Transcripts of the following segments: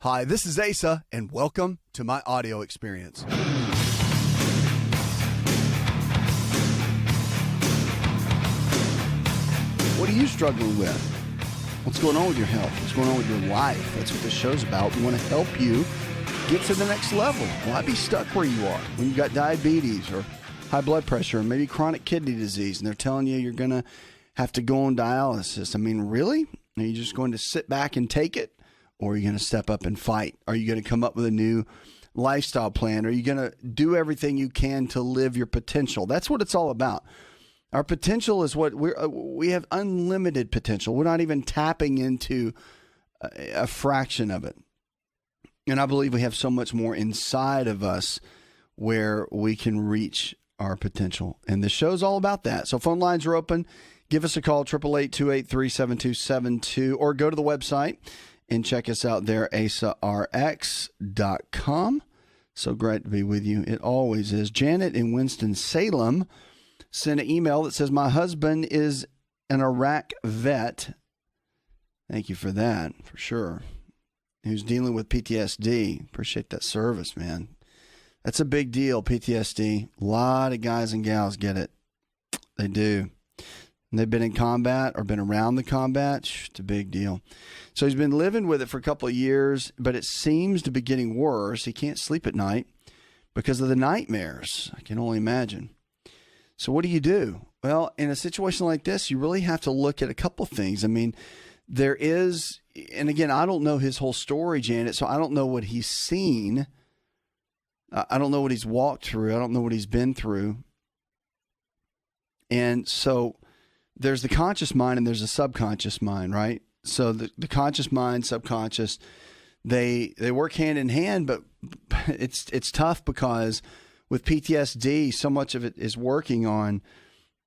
Hi, this is Asa, and welcome to my audio experience. What are you struggling with? What's going on with your health? What's going on with your life? That's what this show's about. We want to help you get to the next level. Why be stuck where you are when you've got diabetes or high blood pressure or maybe chronic kidney disease, and they're telling you you're going to have to go on dialysis? I mean, really? Are you just going to sit back and take it? Or are you going to step up and fight? Are you going to come up with a new lifestyle plan? Are you going to do everything you can to live your potential? That's what it's all about. Our potential is what we have unlimited potential. We're not even tapping into a fraction of it. And I believe we have so much more inside of us where we can reach our potential. And the show's all about that. So phone lines are open. Give us a call, 888-283-7272, or go to the website and check us out there, asarx.com. So great to be with you. It always is. Janet in Winston-Salem sent an email that says, my husband is an Iraq vet. Thank you for that, for sure. Who's dealing with PTSD. Appreciate that service, man. That's a big deal, PTSD. A lot of guys and gals get it. They do. And they've been in combat or been around the combat. It's a big deal. So he's been living with it for a couple of years, but it seems to be getting worse. He can't sleep at night because of the nightmares. I can only imagine. So what do you do? Well, in a situation like this, you really have to look at a couple things. I mean, there is, and again, I don't know his whole story, Janet, so I don't know what he's seen. I don't know what he's walked through. I don't know what he's been through. And so there's the conscious mind and there's a subconscious mind, right? So the conscious mind, subconscious, they work hand in hand, but it's tough because with PTSD, so much of it is working on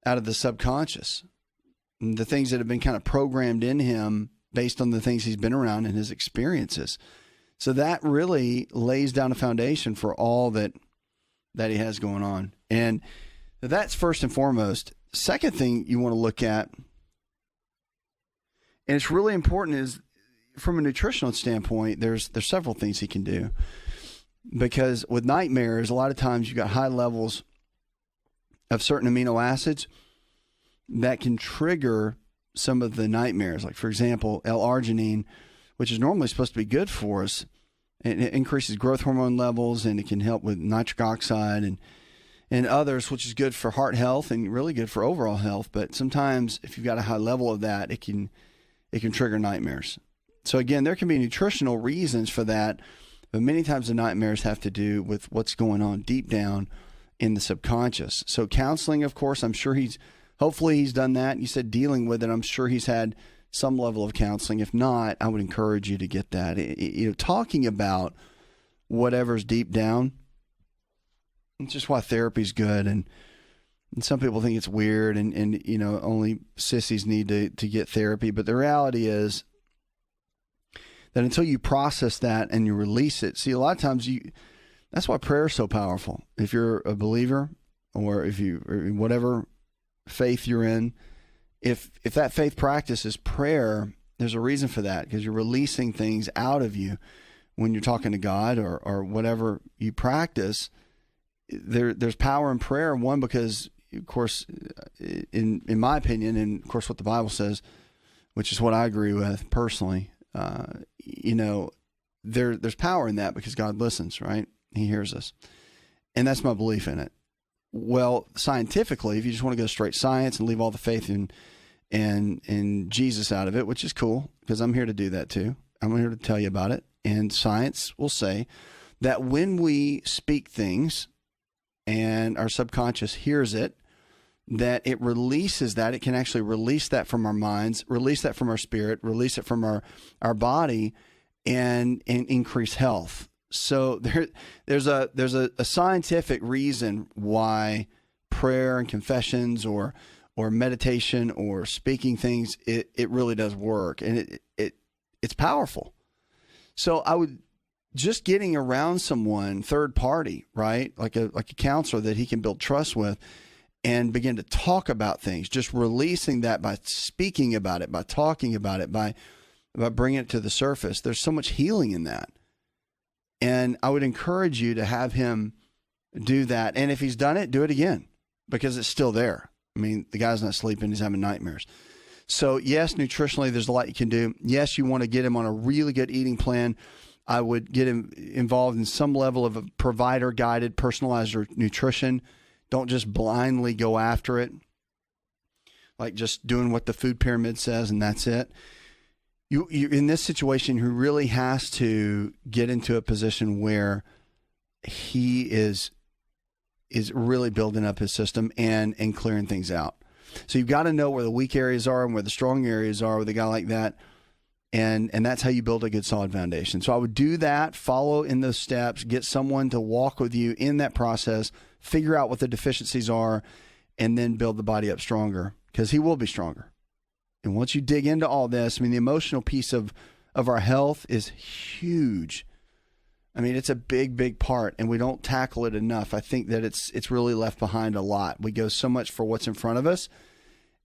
out of the subconscious. And the things that have been kind of programmed in him based on the things he's been around and his experiences. So that really lays down a foundation for all that he has going on. And that's first and foremost. Second thing you want to look at, and it's really important, is from a nutritional standpoint, there's several things he can do. Because with nightmares, a lot of times you've got high levels of certain amino acids that can trigger some of the nightmares. Like, for example, L-arginine, which is normally supposed to be good for us. It increases growth hormone levels, and it can help with nitric oxide and others, which is good for heart health and really good for overall health. But sometimes if you've got a high level of that, it can trigger nightmares. So again, there can be nutritional reasons for that, but many times the nightmares have to do with what's going on deep down in the subconscious. So counseling, of course, I'm sure hopefully he's done that. You said dealing with it. I'm sure he's had some level of counseling. If not, I would encourage you to get that. Talking about whatever's deep down, it's just why therapy's good. And some people think it's weird and only sissies need to get therapy. But the reality is that until you process that and you release it, see, a lot of times that's why prayer is so powerful. If you're a believer or or whatever faith you're in, if that faith practice is prayer, there's a reason for that, because you're releasing things out of you when you're talking to God or whatever you practice. There's power in prayer. One, because of course, in my opinion, and of course what the Bible says, which is what I agree with personally, there's power in that because God listens, right? He hears us. And that's my belief in it. Well, scientifically, if you just want to go straight science and leave all the faith in Jesus out of it, which is cool, because I'm here to do that too. I'm here to tell you about it. And science will say that when we speak things and our subconscious hears it, that it releases that. It can actually release that from our minds, release that from our spirit, release it from our body, and increase health. So there's a scientific reason why prayer and confessions or meditation or speaking things, it really does work, and it's powerful. So I would just getting around someone, third party, right, like a counselor that he can build trust with, and begin to talk about things, just releasing that by speaking about it, by talking about it, by bringing it to the surface. There's so much healing in that. And I would encourage you to have him do that. And if he's done it, do it again, because it's still there. I mean, the guy's not sleeping. He's having nightmares. So yes, nutritionally, there's a lot you can do. Yes, you want to get him on a really good eating plan. I would get him involved in some level of a provider-guided, personalized nutrition. Don't just blindly go after it, like just doing what the food pyramid says and that's it. You in this situation, he really has to get into a position where he is really building up his system and clearing things out. So you've got to know where the weak areas are and where the strong areas are with a guy like that. And that's how you build a good solid foundation. So I would do that, follow in those steps, get someone to walk with you in that process, figure out what the deficiencies are, and then build the body up stronger, because he will be stronger. And once you dig into all this, I mean, the emotional piece of our health is huge. I mean, it's a big, big part, and we don't tackle it enough. I think that it's really left behind a lot. We go so much for what's in front of us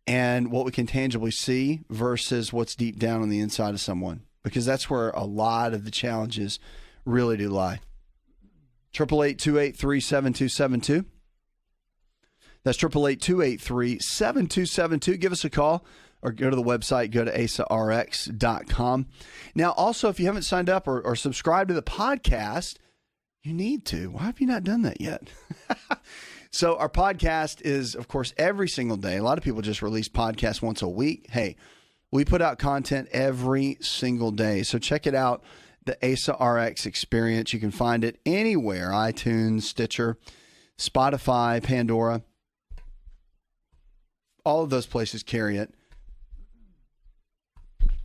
and what we can tangibly see versus what's deep down on the inside of someone, because that's where a lot of the challenges really do lie. 888-283-7272. That's 888-283-7272. Give us a call or go to the website, go to asarx.com. Now, also, if you haven't signed up or subscribed to the podcast, you need to. Why have you not done that yet? So our podcast is, of course, every single day. A lot of people just release podcasts once a week. Hey, we put out content every single day. So check it out, the ASA RX experience. You can find it anywhere, iTunes, Stitcher, Spotify, Pandora. All of those places carry it.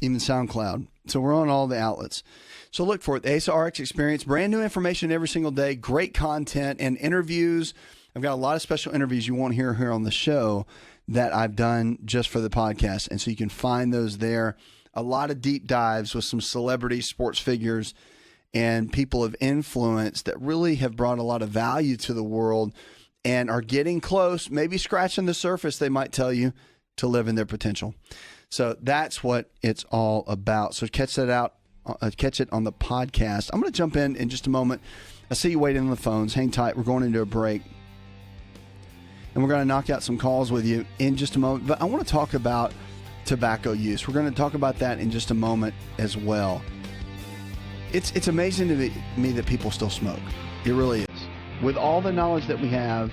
Even SoundCloud. So we're on all the outlets. So look for it, the ASA RX experience. Brand new information every single day. Great content and interviews. I've got a lot of special interviews you won't hear here on the show that I've done just for the podcast. And so you can find those there. A lot of deep dives with some celebrities, sports figures, and people of influence that really have brought a lot of value to the world and are getting close, maybe scratching the surface, they might tell you, to live in their potential. So that's what it's all about. So catch it on the podcast. I'm going to jump in just a moment. I see you waiting on the phones. Hang tight. We're going into a break. And we're going to knock out some calls with you in just a moment. But I want to talk about tobacco use. We're going to talk about that in just a moment as well. It's amazing to me that people still smoke. It really is. With all the knowledge that we have,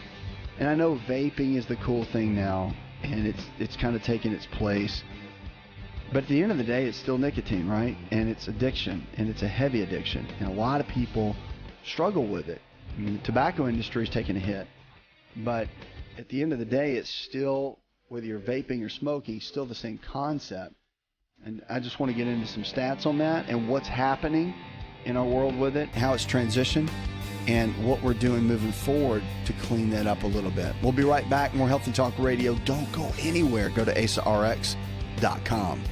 and I know vaping is the cool thing now, and it's kind of taken its place. But at the end of the day, it's still nicotine, right? And it's addiction, and it's a heavy addiction. And a lot of people struggle with it. I mean, the tobacco industry is taking a hit. But at the end of the day, it's still, whether you're vaping or smoking, still the same concept. And I just want to get into some stats on that and what's happening in our world with it, how it's transitioned, and what we're doing moving forward to clean that up a little bit. We'll be right back. More Healthy Talk Radio. Don't go anywhere. Go to asarx.com.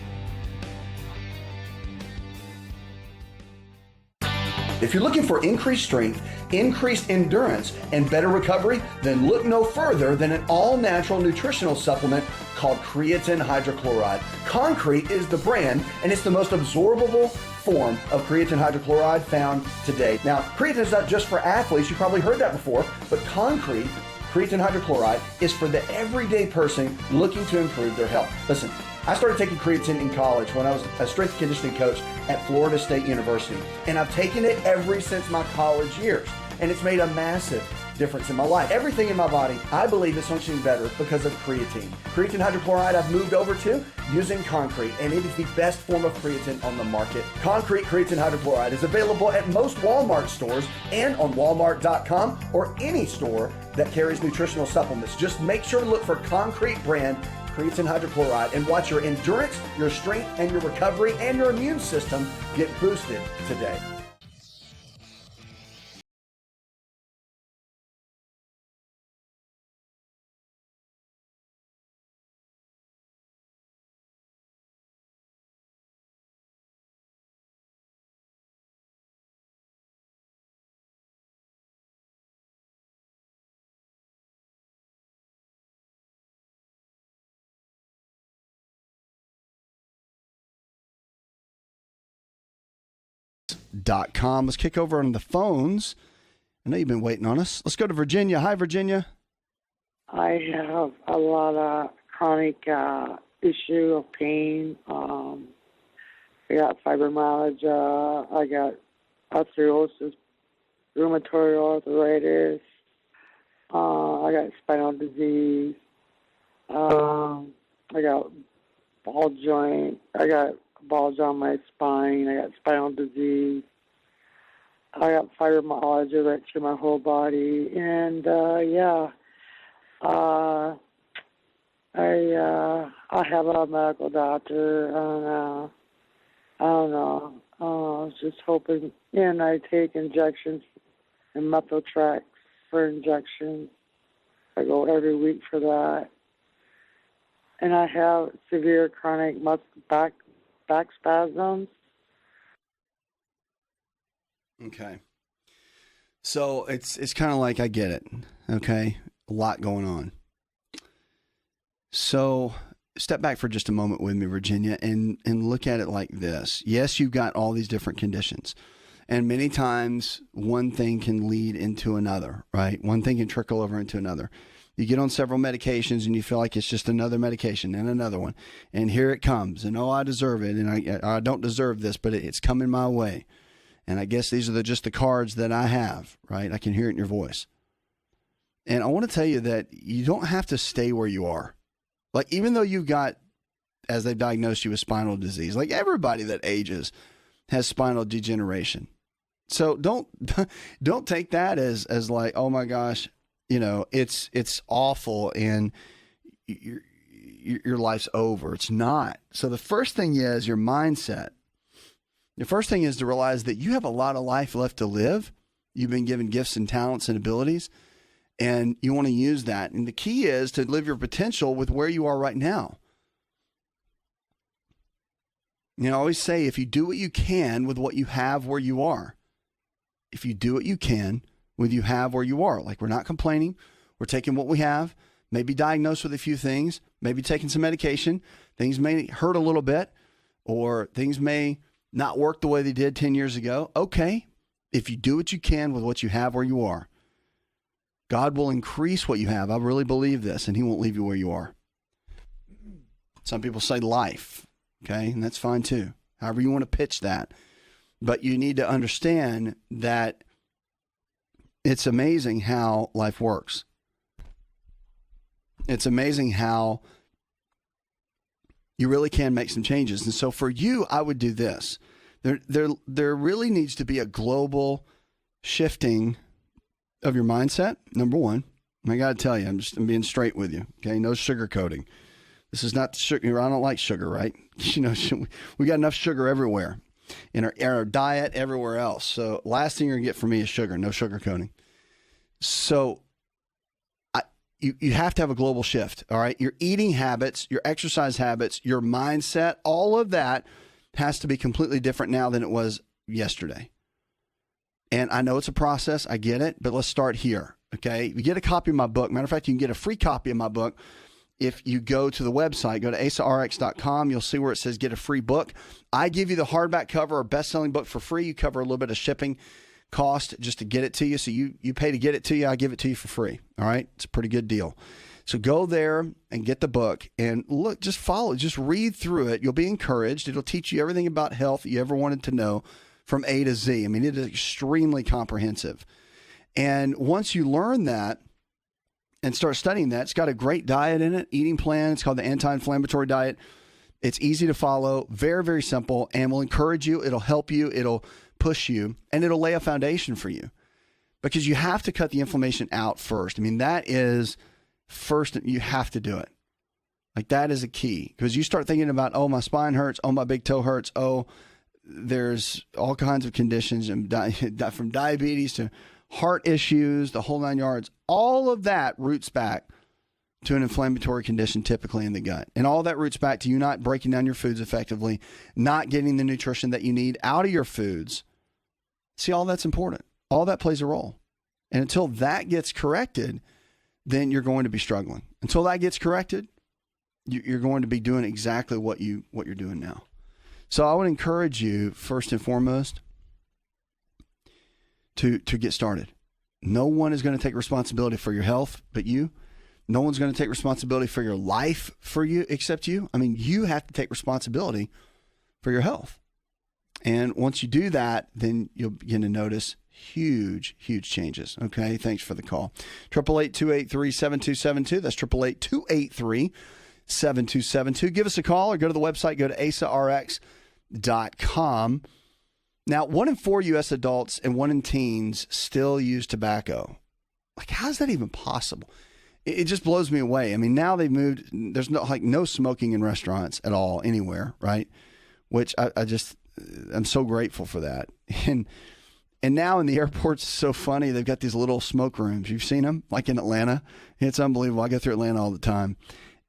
If you're looking for increased strength, increased endurance, and better recovery, then look no further than an all-natural nutritional supplement called creatine hydrochloride. Concrete is the brand, and it's the most absorbable form of creatine hydrochloride found today. Now, creatine is not just for athletes. You probably heard that before, but creatine hydrochloride is for the everyday person looking to improve their health. Listen, I started taking creatine in college when I was a strength and conditioning coach at Florida State University, and I've taken it ever since my college years, and it's made a massive difference in my life. Everything in my body, I believe, is functioning better because of creatine. Creatine hydrochloride I've moved over to using Concrete, and it is the best form of creatine on the market. Concrete creatine hydrochloride is available at most Walmart stores and on walmart.com or any store that carries nutritional supplements. Just make sure to look for Concrete brand creatine hydrochloride and watch your endurance, your strength, and your recovery and your immune system get boosted today. informationalhealth.com. Let's kick over on the phones. I know you've been waiting on us. Let's go to Virginia. Hi, Virginia. I have a lot of chronic issue of pain. I got fibromyalgia. I got arthrosis, rheumatoid arthritis. I got spinal disease. I got ball joint. I got balls on my spine. I got spinal disease. I got fibromyalgia right through my whole body. And, I have a medical doctor. And, I don't know. I was just hoping. And I take injections and methotrax for injections. I go every week for that. And I have severe chronic back spasms. Okay. So it's kind of like, I get it. Okay. A lot going on. So step back for just a moment with me, Virginia, and look at it like this. Yes, you've got all these different conditions. And many times one thing can lead into another, right? One thing can trickle over into another. You get on several medications and you feel like it's just another medication and another one. And here it comes. And, I deserve it. And I don't deserve this, but it's coming my way. And I guess these are just the cards that I have, right? I can hear it in your voice. And I want to tell you that you don't have to stay where you are. Like, even though you've got, as they diagnosed you with spinal disease, like everybody that ages has spinal degeneration. So don't take that as like, oh my gosh, it's awful and your life's over. It's not. So the first thing is your mindset. The first thing is to realize that you have a lot of life left to live. You've been given gifts and talents and abilities, and you want to use that. And the key is to live your potential with where you are right now. I always say, if you do what you can with what you have where you are, if you do what you can with you have where you are, like, we're not complaining, we're taking what we have, maybe diagnosed with a few things, maybe taking some medication, things may hurt a little bit, or things may not work the way they did 10 years ago. Okay, if you do what you can with what you have where you are, God will increase what you have. I really believe this, and he won't leave you where you are. Some people say life, okay, and that's fine too. However you want to pitch that. But you need to understand that it's amazing how life works. It's amazing how you really can make some changes. And so for you, I would do this. There really needs to be a global shifting of your mindset, number one. I got to tell you, I'm being straight with you, okay? No sugarcoating. This is not sugar. I don't like sugar, right? We got enough sugar everywhere. In our diet, everywhere else. So last thing you're going to get from me is sugar, no sugarcoating. So you have to have a global shift, all right? Your eating habits, your exercise habits, your mindset, all of that has to be completely different now than it was yesterday. And I know it's a process. I get it. But let's start here, okay? You get a copy of my book. Matter of fact, you can get a free copy of my book. If you go to the website, go to asarx.com, you'll see where it says get a free book. I give you the hardback cover or best-selling book for free. You cover a little bit of shipping cost just to get it to you. So you pay to get it to you. I give it to you for free. All right? It's a pretty good deal. So go there and get the book and look, just follow, just read through it. You'll be encouraged. It'll teach you everything about health you ever wanted to know from A to Z. I mean, it is extremely comprehensive. And once you learn that, and start studying that, it's got a great diet in it, eating plan. It's called the anti-inflammatory diet. It's easy to follow, very, very simple, and will encourage you. It'll help you. It'll push you, and it'll lay a foundation for you, because you have to cut the inflammation out first. I mean, that is first. You have to do it. Like, that is a key, because you start thinking about, oh, my spine hurts. Oh, my big toe hurts. Oh, there's all kinds of conditions, and from diabetes to heart issues, the whole 9 yards, all of that roots back to an inflammatory condition, typically in the gut. And all that roots back to you not breaking down your foods effectively, not getting the nutrition that you need out of your foods. See, all that's important. All that plays a role. And until that gets corrected, then you're going to be struggling. Until that gets corrected, you're going to be doing exactly what you're doing now. So I would encourage you, first and foremost, to get started. No one is going to take responsibility for your health but you. No one's going to take responsibility for your life for you except you. I mean, you have to take responsibility for your health. And once you do that, then you'll begin to notice huge changes. Okay, thanks for the call. 888-283-7272. That's 888-283-7272. Give us a call or go to the website, go to asarx.com. Now, 1 in 4 U.S. adults and 1 in teens still use tobacco. Like, how is that even possible? It just blows me away. I mean, now they've moved, there's no smoking in restaurants at all, anywhere, right? Which I'm so grateful for that. And now in the airports, it's so funny. They've got these little smoke rooms. You've seen them, like in Atlanta. It's unbelievable. I go through Atlanta all the time,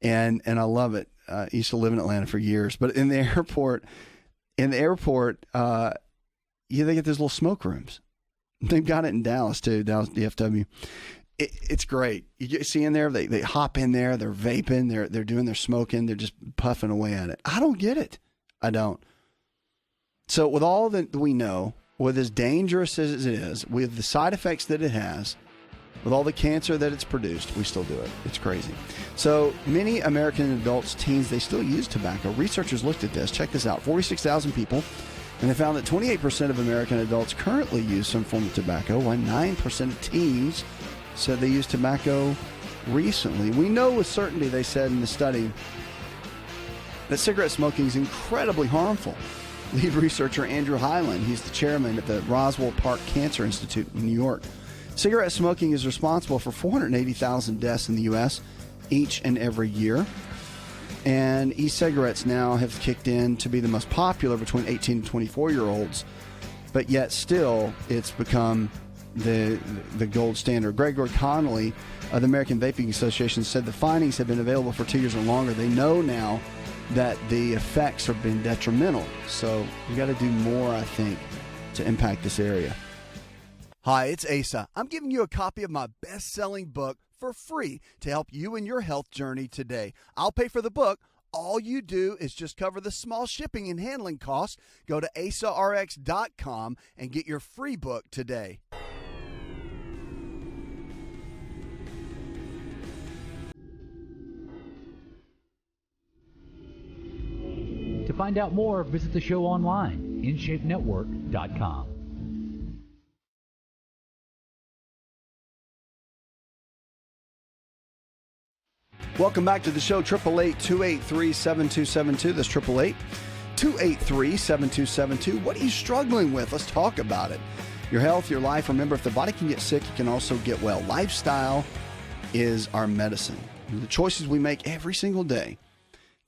and I love it. I used to live in Atlanta for years. But in the airport, they get these little smoke rooms. They've got it in Dallas too, Dallas DFW. It's great. You see in there, they hop in there, they're vaping, they're doing their smoking, they're just puffing away at it. I don't get it. I don't. So with all that we know, with as dangerous as it is, with the side effects that it has, with all the cancer that it's produced, we still do it. It's crazy. So many American adults, teens, they still use tobacco. Researchers looked at this. Check this out. 46,000 people. And they found that 28% of American adults currently use some form of tobacco, while 9% of teens said they used tobacco recently. We know with certainty, they said in the study, that cigarette smoking is incredibly harmful. Lead researcher Andrew Hyland, he's the chairman at the Roswell Park Cancer Institute in New York. Cigarette smoking is responsible for 480,000 deaths in the U.S. each and every year. And e-cigarettes now have kicked in to be the most popular between 18 and 24-year-olds. But yet still, it's become the gold standard. Gregory Connolly of the American Vaping Association said the findings have been available for 2 years or longer. They know now that the effects have been detrimental. So we got to do more, I think, to impact this area. Hi, it's Asa. I'm giving you a copy of my best-selling book for free to help you in your health journey today. I'll pay for the book. All you do is just cover the small shipping and handling costs. Go to asarx.com and get your free book today. To find out more, visit the show online, InShapeNetwork.com. Welcome back to the show, 888-283-7272. That's 888-283-7272. What are you struggling with? Let's talk about it. Your health, your life. Remember, if the body can get sick, it can also get well. Lifestyle is our medicine. The choices we make every single day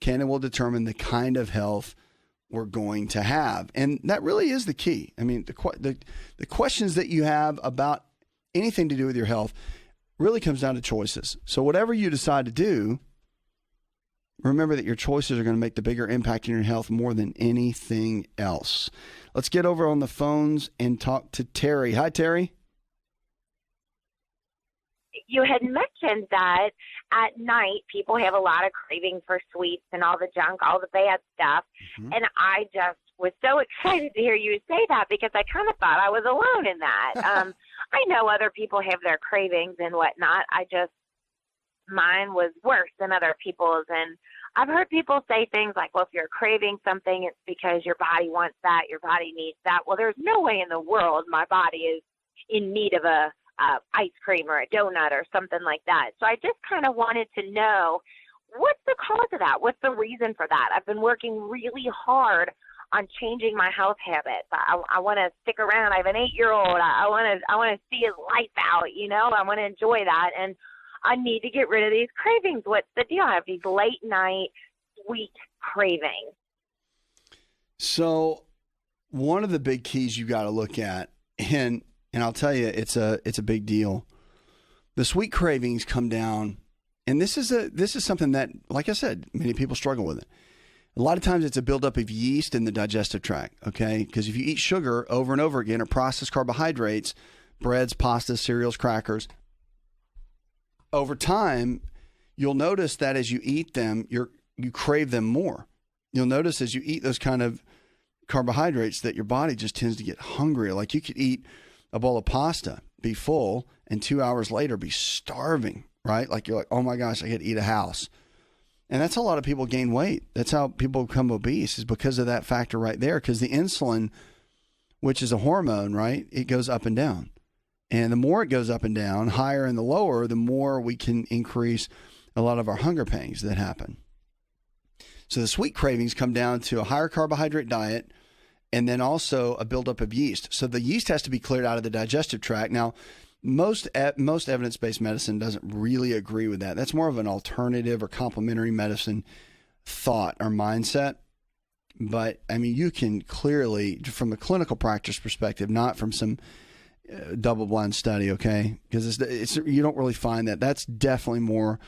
can and will determine the kind of health we're going to have. And that really is the key. I mean, the questions that you have about anything to do with your health really comes down to choices. So whatever you decide to do, remember that your choices are going to make the bigger impact in your health more than anything else. Let's get over on the phones and talk to Terry. Hi, Terry. You had mentioned that at night people have a lot of craving for sweets and all the junk, all the bad stuff. Mm-hmm. And I just was so excited to hear you say that because I kind of thought I was alone in that. I know other people have their cravings and whatnot. Mine was worse than other people's. And I've heard people say things like, well, if you're craving something, it's because your body wants that, your body needs that. Well, there's no way in the world my body is in need of a ice cream or a donut or something like that. So I just kind of wanted to know, what's the cause of that? What's the reason for that? I've been working really hard on changing my health habits. I want to stick around. I have an 8-year-old. I want to see his life out, you know. I want to enjoy that, and I need to get rid of these cravings. What's the deal? I have these late night sweet cravings. So one of the big keys you got to look at, and I'll tell you, it's a big deal. The sweet cravings come down, and this is something that, like I said, many people struggle with it. A lot of times it's a buildup of yeast in the digestive tract, okay? Because if you eat sugar over and over again or processed carbohydrates, breads, pastas, cereals, crackers, over time, you'll notice that as you eat them, you crave them more. You'll notice as you eat those kind of carbohydrates that your body just tends to get hungrier. Like you could eat a bowl of pasta, be full, and 2 hours later be starving, right? Like you're like, oh my gosh, I could eat a house. And that's how a lot of people gain weight. That's how people become obese, is because of that factor right there. Because the insulin, which is a hormone, right, it goes up and down. And the more it goes up and down, higher and the lower, the more we can increase a lot of our hunger pangs that happen. So the sweet cravings come down to a higher carbohydrate diet and then also a buildup of yeast. So the yeast has to be cleared out of the digestive tract. Now, most evidence-based medicine doesn't really agree with that. That's more of an alternative or complementary medicine thought or mindset. But, I mean, you can clearly, from the clinical practice perspective, not from some double-blind study, okay? Because it's you don't really find that. That's definitely more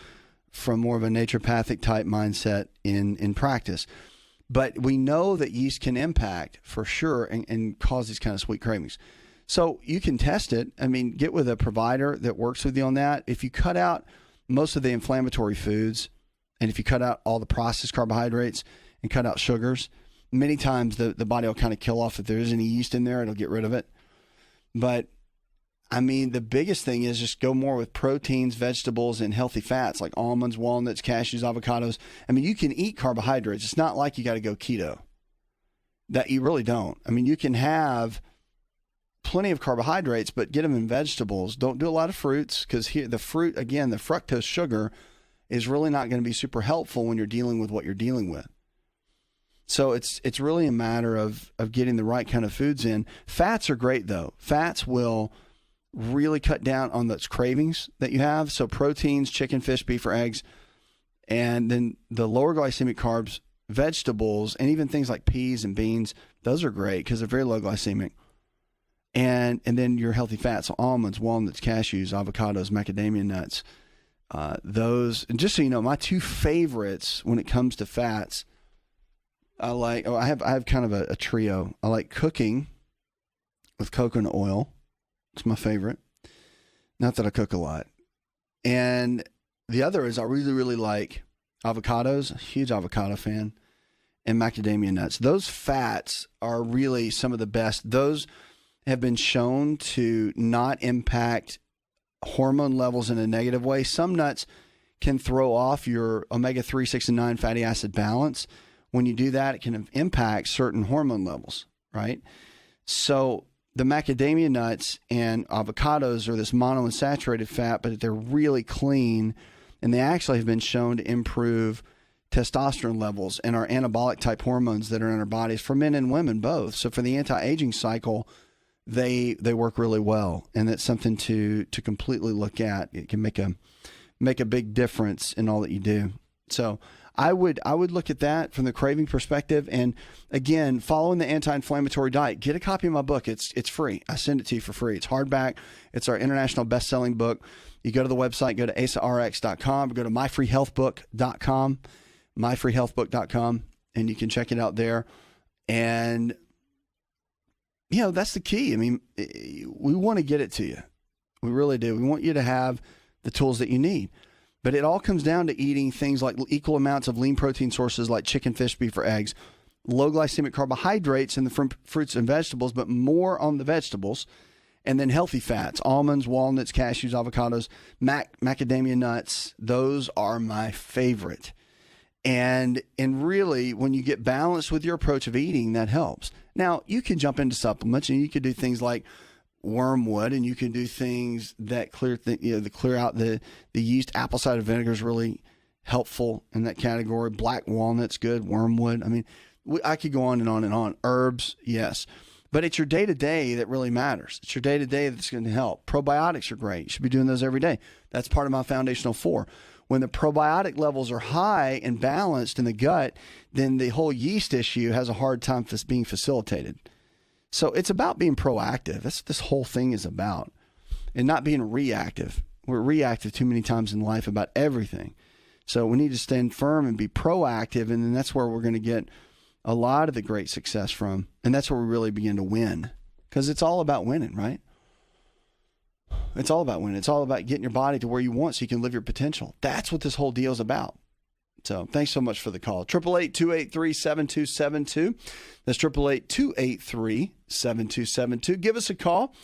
from more of a naturopathic type mindset in practice. But we know that yeast can impact, for sure, and cause these kind of sweet cravings. So you can test it. I mean, get with a provider that works with you on that. If you cut out most of the inflammatory foods, and if you cut out all the processed carbohydrates and cut out sugars, many times the body will kind of kill off if there is any yeast in there, it'll get rid of it. But I mean, the biggest thing is just go more with proteins, vegetables, and healthy fats like almonds, walnuts, cashews, avocados. I mean, you can eat carbohydrates. It's not like you got to go keto. That you really don't. I mean, you can have plenty of carbohydrates, but get them in vegetables. Don't do a lot of fruits, because here the fruit, again, the fructose sugar is really not going to be super helpful when you're dealing with what you're dealing with. So it's really a matter of getting the right kind of foods in. Fats are great, though. Fats will really cut down on those cravings that you have. So proteins, chicken, fish, beef, or eggs, and then the lower glycemic carbs, vegetables, and even things like peas and beans, those are great because they're very low glycemic. And then your healthy fats, so almonds, walnuts, cashews, avocados, macadamia nuts. Those, and just so you know, my two favorites when it comes to fats, I have kind of a trio. I like cooking with coconut oil. It's my favorite. Not that I cook a lot. And the other is I really, really like avocados. Huge avocado fan. And macadamia nuts. Those fats are really some of the best. Those have been shown to not impact hormone levels in a negative way. Some nuts can throw off your omega-3, 6, and 9 fatty acid balance. When you do that, it can impact certain hormone levels, right? So the macadamia nuts and avocados are this monounsaturated fat, but they're really clean, and they actually have been shown to improve testosterone levels and our anabolic type hormones that are in our bodies for men and women both. So for the anti-aging cycle, they work really well, and that's something to completely look at. It can make a big difference in all that you do. So I would look at that from the craving perspective. And again, following the anti-inflammatory diet, get a copy of my book. It's free. I send it to you for free. It's hardback. It's our international best-selling book. You go to the website, go to asarx.com, go to myfreehealthbook.com, myfreehealthbook.com, and you can check it out there. And you know, that's the key. I mean, we want to get it to you. We really do. We want you to have the tools that you need. But it all comes down to eating things like equal amounts of lean protein sources like chicken, fish, beef, or eggs, low glycemic carbohydrates in the fruits and vegetables, but more on the vegetables, and then healthy fats, almonds, walnuts, cashews, avocados, macadamia nuts. Those are my favorite. And really, when you get balanced with your approach of eating, that helps. Now, you can jump into supplements, and you could do things like wormwood, and you can do things that clear out the yeast. Apple cider vinegar is really helpful in that category. Black walnut's good. Wormwood. I mean, I could go on and on and on. Herbs, yes. But it's your day-to-day that really matters. It's your day-to-day that's going to help. Probiotics are great. You should be doing those every day. That's part of my foundational 4. When the probiotic levels are high and balanced in the gut, then the whole yeast issue has a hard time being facilitated. So it's about being proactive. That's what this whole thing is about, and not being reactive. We're reactive too many times in life about everything. So we need to stand firm and be proactive, and then that's where we're going to get a lot of the great success from, and that's where we really begin to win, because it's all about winning, right? It's all about winning. It's all about getting your body to where you want so you can live your potential. That's what this whole deal is about. So thanks so much for the call. 888-283-7272. That's 888-283-7272. Give us a call.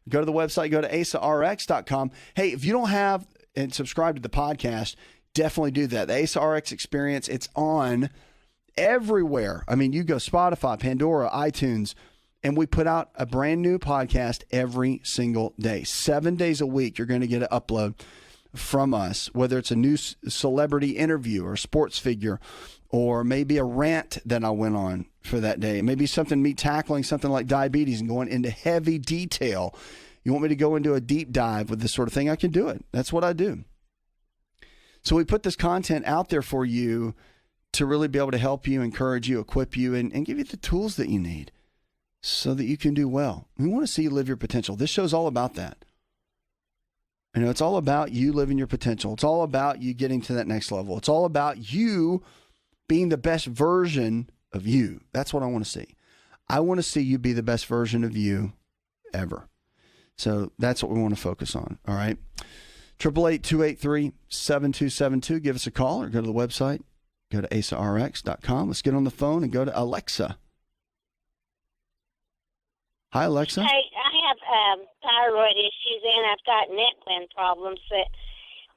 Go to the website, go to asarx.com. Hey, if you don't have and subscribe to the podcast, definitely do that. The AsaRx experience, it's on everywhere. I mean, you go Spotify, Pandora, iTunes, and we put out a brand new podcast every single day. 7 days a week, you're going to get an upload from us, whether it's a new celebrity interview or a sports figure, or maybe a rant that I went on for that day. Maybe something, me tackling something like diabetes and going into heavy detail. You want me to go into a deep dive with this sort of thing? I can do it. That's what I do. So we put this content out there for you to really be able to help you, encourage you, equip you, and give you the tools that you need so that you can do well. We want to see you live your potential. This show's all about that. You know, it's all about you living your potential. It's all about you getting to that next level. It's all about you being the best version of you. That's what I want to see. I want to see you be the best version of you ever. So that's what we want to focus on. All right. 888-283-7272. Give us a call or go to the website. Go to asarx.com. Let's get on the phone and go to Alexa. Hi, Alexa. Hey, I have thyroid issues and I've got neck gland problems that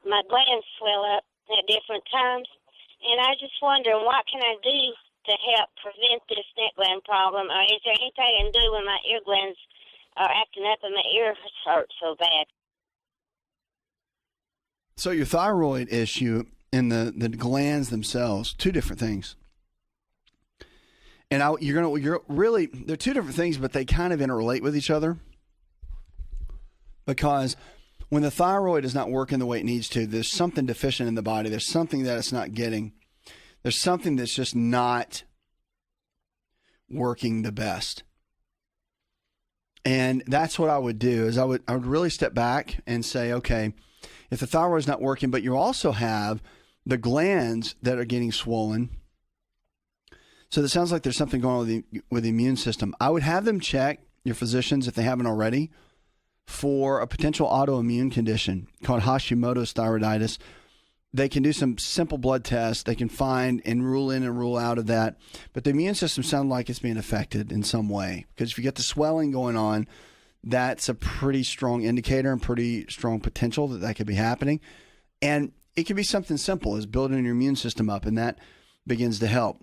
my glands swell up at different times. And I just wondering, what can I do to help prevent this neck gland problem? Or is there anything I can do when my ear glands are acting up and my ears hurt so bad? So your thyroid issue and the glands themselves, two different things. And you're really, they're two different things, but they kind of interrelate with each other. Because when the thyroid is not working the way it needs to, there's something deficient in the body. There's something that it's not getting. There's something that's just not working the best. And that's what I would do is I would really step back and say, okay, if the thyroid is not working, but you also have the glands that are getting swollen. So it sounds like there's something going on with the immune system. I would have them check, your physicians, if they haven't already, for a potential autoimmune condition called Hashimoto's thyroiditis. They can do some simple blood tests. They can find and rule in and rule out of that. But the immune system sounds like it's being affected in some way. Because if you get the swelling going on, that's a pretty strong indicator and pretty strong potential that could be happening. And it could be something simple as building your immune system up, and that begins to help.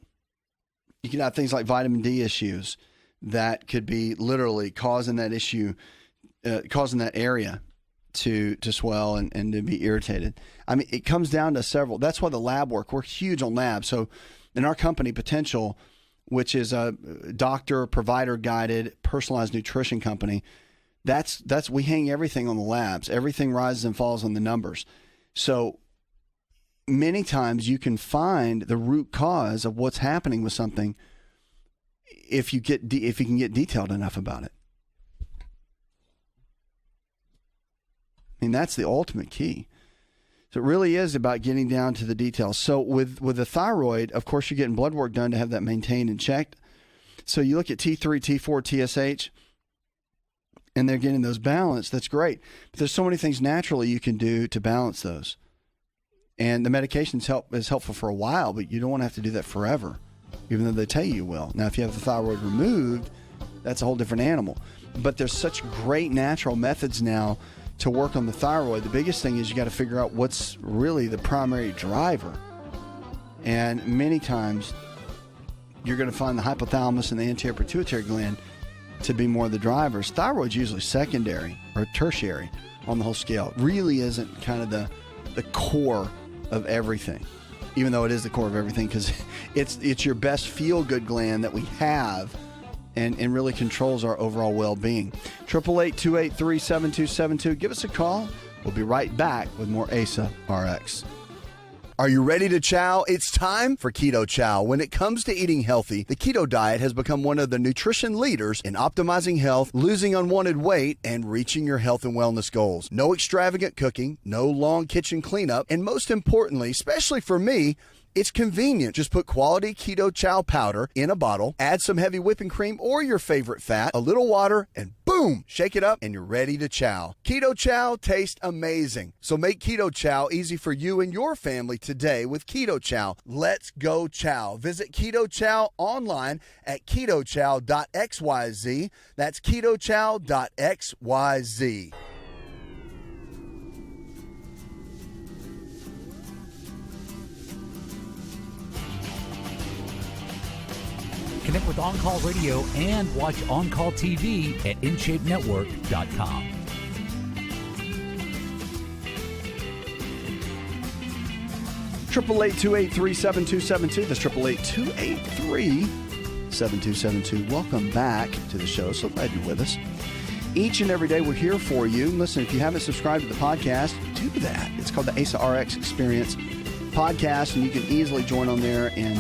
You can have things like vitamin D issues that could be literally causing that issue, causing that area to swell and to be irritated. I mean, it comes down to several. That's why the lab work, we're huge on labs. So in our company, Potential, which is a doctor, provider guided, personalized nutrition company, that's we hang everything on the labs. Everything rises and falls on the numbers. So many times you can find the root cause of what's happening with something if you can get detailed enough about it. I mean, that's the ultimate key. So it really is about getting down to the details. So with the thyroid, of course, you're getting blood work done to have that maintained and checked. So you look at T3, T4, TSH, and they're getting those balanced. That's great. But there's so many things naturally you can do to balance those. And the medication is helpful for a while, but you don't want to have to do that forever, even though they tell you will. Now, if you have the thyroid removed, that's a whole different animal. But there's such great natural methods now to work on the thyroid. The biggest thing is you got to figure out what's really the primary driver. And many times you're going to find the hypothalamus and the anterior pituitary gland to be more the drivers. Thyroid's usually secondary or tertiary on the whole scale. It really isn't kind of the core of everything, even though it is the core of everything, because it's your best feel-good gland that we have and really controls our overall well-being. 888-283-7272. Give us a call. We'll be right back with more ASA RX. Are you ready to chow? It's time for Keto Chow. When it comes to eating healthy, the keto diet has become one of the nutrition leaders in optimizing health, losing unwanted weight, and reaching your health and wellness goals. No extravagant cooking, no long kitchen cleanup, and most importantly, especially for me, It's convenient. Just put quality Keto Chow powder in a bottle, add some heavy whipping cream or your favorite fat, a little water, and boom, shake it up and you're ready to chow. Keto Chow tastes amazing. So make Keto Chow easy for you and your family today with Keto Chow. Let's go chow. Visit Keto Chow online at ketochow.xyz. That's ketochow.xyz. Connect with On Call Radio and watch On Call TV at InShapeNetwork.com. Triple 828-37272. That's 888-283-7272. Welcome back to the show. So glad you're with us. Each and every day we're here for you. Listen, if you haven't subscribed to the podcast, do that. It's called the ASA RX Experience Podcast, and you can easily join on there, and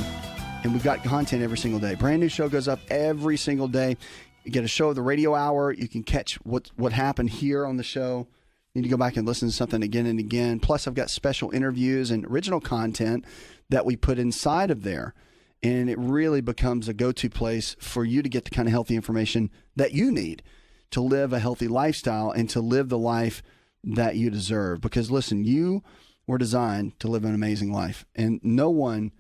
we've got content every single day. Brand new show goes up every single day. You get a show of the radio hour. You can catch what happened here on the show. You need to go back and listen to something again and again. Plus, I've got special interviews and original content that we put inside of there. And it really becomes a go-to place for you to get the kind of healthy information that you need to live a healthy lifestyle and to live the life that you deserve. Because, listen, you were designed to live an amazing life. And no one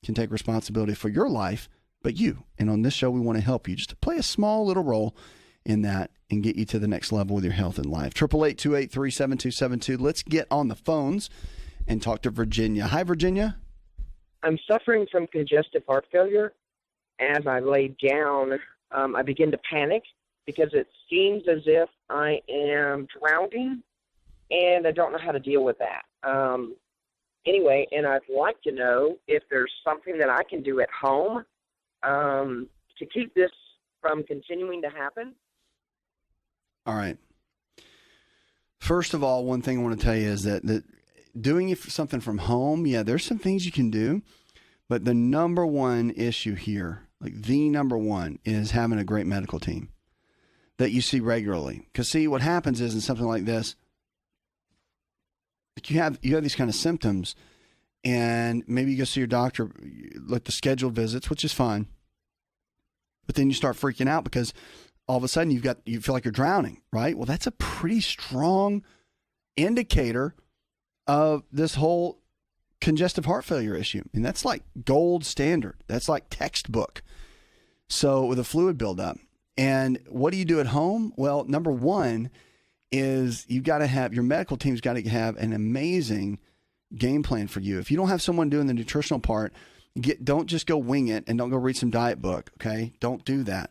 can take responsibility for your life but you. And on this show, we want to help you just to play a small little role in that and get you to the next level with your health and life. 888-283-7272. Let's get on the phones and talk to Virginia. Hi, Virginia. I'm suffering from congestive heart failure. As I lay down, I begin to panic because it seems as if I am drowning, and I don't know how to deal with that. Anyway, and I'd like to know if there's something that I can do at home to keep this from continuing to happen. All right. First of all, one thing I want to tell you is that doing something from home, yeah, there's some things you can do, but the number one issue here, like the number one, is having a great medical team that you see regularly. Because see, what happens is in something like this, like you have these kind of symptoms, and maybe you go see your doctor, like the scheduled visits, which is fine, but then you start freaking out because all of a sudden you feel like you're drowning, right? Well, that's a pretty strong indicator of this whole congestive heart failure issue. And that's like gold standard. That's like textbook. So with a fluid buildup. And what do you do at home? Well, number one is you've got to have, your medical team's got to have an amazing game plan for you. If you don't have someone doing the nutritional part, don't just go wing it and don't go read some diet book, okay? Don't do that.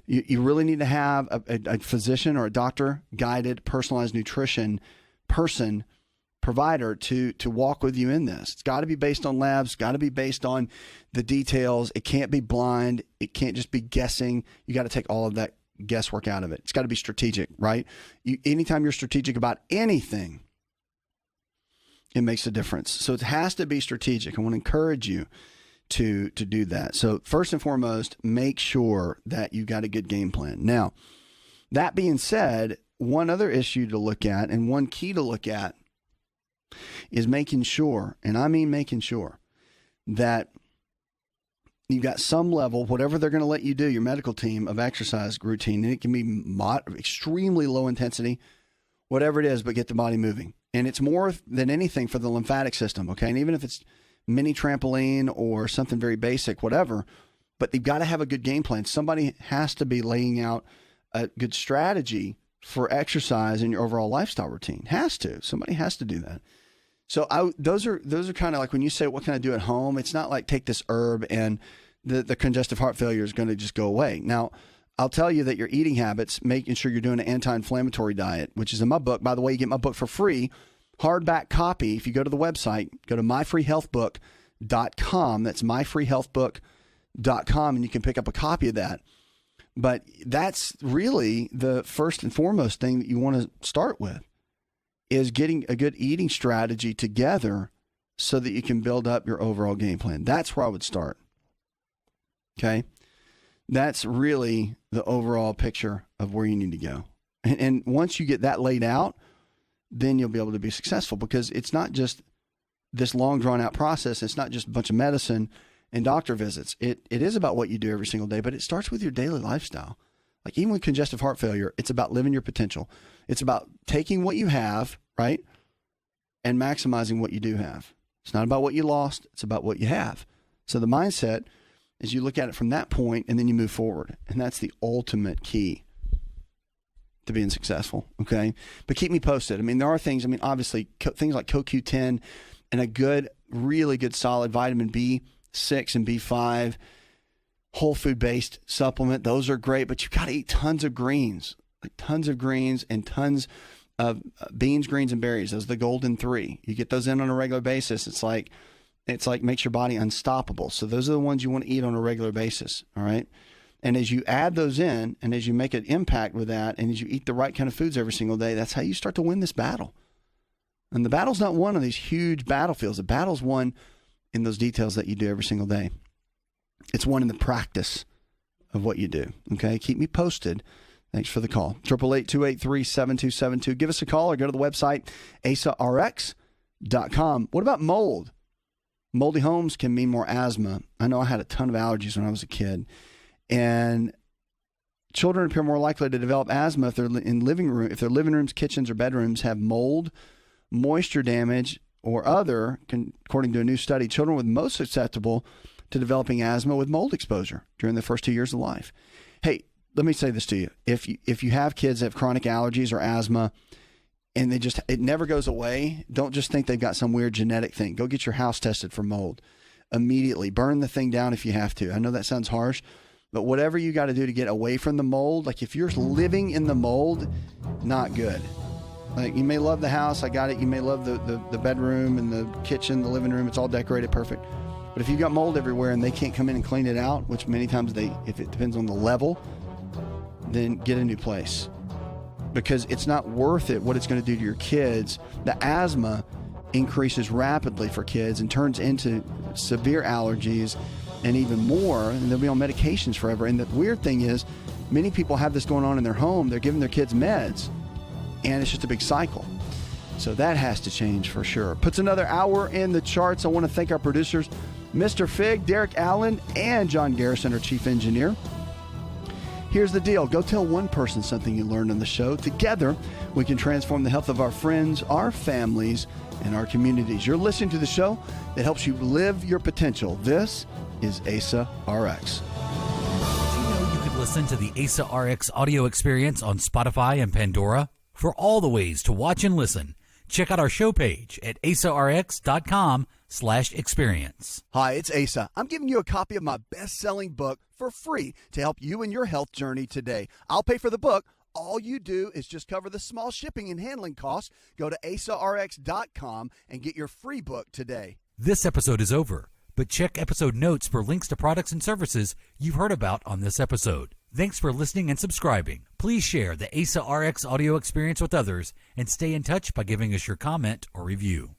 You really need to have a physician or a doctor guided personalized nutrition provider to walk with you in this. It's got to be based on labs, got to be based on the details. It can't be blind. It can't just be guessing. You got to take all of that guesswork out of it. It's got to be strategic, right? Anytime you're strategic about anything, it makes a difference. So it has to be strategic. I want to encourage you to do that. So first and foremost, make sure that you got a good game plan. Now, that being said, one other issue to look at and one key to look at is making sure, and I mean making sure, that you've got some level, whatever they're going to let you do, your medical team, of exercise routine. And it can be extremely low intensity, whatever it is, but get the body moving. And it's more than anything for the lymphatic system, okay? And even if it's mini trampoline or something very basic, whatever, but you've got to have a good game plan. Somebody has to be laying out a good strategy for exercise in your overall lifestyle routine. Has to. Somebody has to do that. So those are kind of like when you say, what can I do at home? It's not like take this herb and the congestive heart failure is going to just go away. Now, I'll tell you that your eating habits, making sure you're doing an anti-inflammatory diet, which is in my book. By the way, you get my book for free, hardback copy. If you go to the website, go to myfreehealthbook.com. That's myfreehealthbook.com, and you can pick up a copy of that. But that's really the first and foremost thing that you want to start with, is getting a good eating strategy together so that you can build up your overall game plan. That's where I would start. Okay? That's really the overall picture of where you need to go. And once you get that laid out, then you'll be able to be successful, because it's not just this long drawn out process. It's not just a bunch of medicine and doctor visits. It is about what you do every single day, but it starts with your daily lifestyle. Like even with congestive heart failure, it's about living your potential. It's about taking what you have, right, and maximizing what you do have. It's not about what you lost. It's about what you have. So the mindset is you look at it from that point and then you move forward. And that's the ultimate key to being successful, okay? But keep me posted. I mean, there are things, obviously, things like CoQ10 and a good, really good solid vitamin B6 and B5, whole food-based supplement. Those are great, but you've got to eat tons of greens, like tons of greens and tons of beans, greens, and berries. Those are the golden three. You get those in on a regular basis. It's like makes your body unstoppable. So those are the ones you want to eat on a regular basis, all right? And as you add those in and as you make an impact with that and as you eat the right kind of foods every single day, that's how you start to win this battle. And the battle's not won on these huge battlefields. The battle's won in those details that you do every single day. It's won in the practice of what you do, okay? Keep me posted. Thanks for the call. 888-283-7272. Give us a call or go to the website, asarx.com. What about mold? Moldy homes can mean more asthma. I know I had a ton of allergies when I was a kid. And children appear more likely to develop asthma if their living rooms, kitchens, or bedrooms have mold, moisture damage, or other. According to a new study, children were most susceptible to developing asthma with mold exposure during the first 2 years of life. Hey, let me say this to you: if you have kids that have chronic allergies or asthma, and it never goes away, don't just think they've got some weird genetic thing. Go get your house tested for mold immediately. Burn the thing down if you have to. I know that sounds harsh. But whatever you got to do to get away from the mold, like if you're living in the mold, not good. Like you may love the house, I got it. You may love the bedroom and the kitchen, the living room. It's all decorated perfect. But if you've got mold everywhere and they can't come in and clean it out, which many times if it depends on the level, then get a new place. Because it's not worth it what it's going to do to your kids. The asthma increases rapidly for kids and turns into severe allergies and even more, and they'll be on medications forever. And the weird thing is, many people have this going on in their home. They're giving their kids meds, and it's just a big cycle. So that has to change for sure. Puts another hour in the charts. I want to thank our producers, Mr. Fig, Derek Allen, and John Garrison, our chief engineer. Here's the deal. Go tell one person something you learned on the show. Together, we can transform the health of our friends, our families, and our communities. You're listening to the show that helps you live your potential. This is ASA RX. Did you know you could listen to the ASA RX audio experience on Spotify and Pandora? For all the ways to watch and listen, check out our show page at asarx.com/experience. Hi, it's Asa. I'm giving you a copy of my best-selling book for free to help you in your health journey today. I'll pay for the book. All you do is just cover the small shipping and handling costs. Go to asarx.com and get your free book today. This episode is over, but check episode notes for links to products and services you've heard about on this episode. Thanks for listening and subscribing. Please share the ASA RX audio experience with others and stay in touch by giving us your comment or review.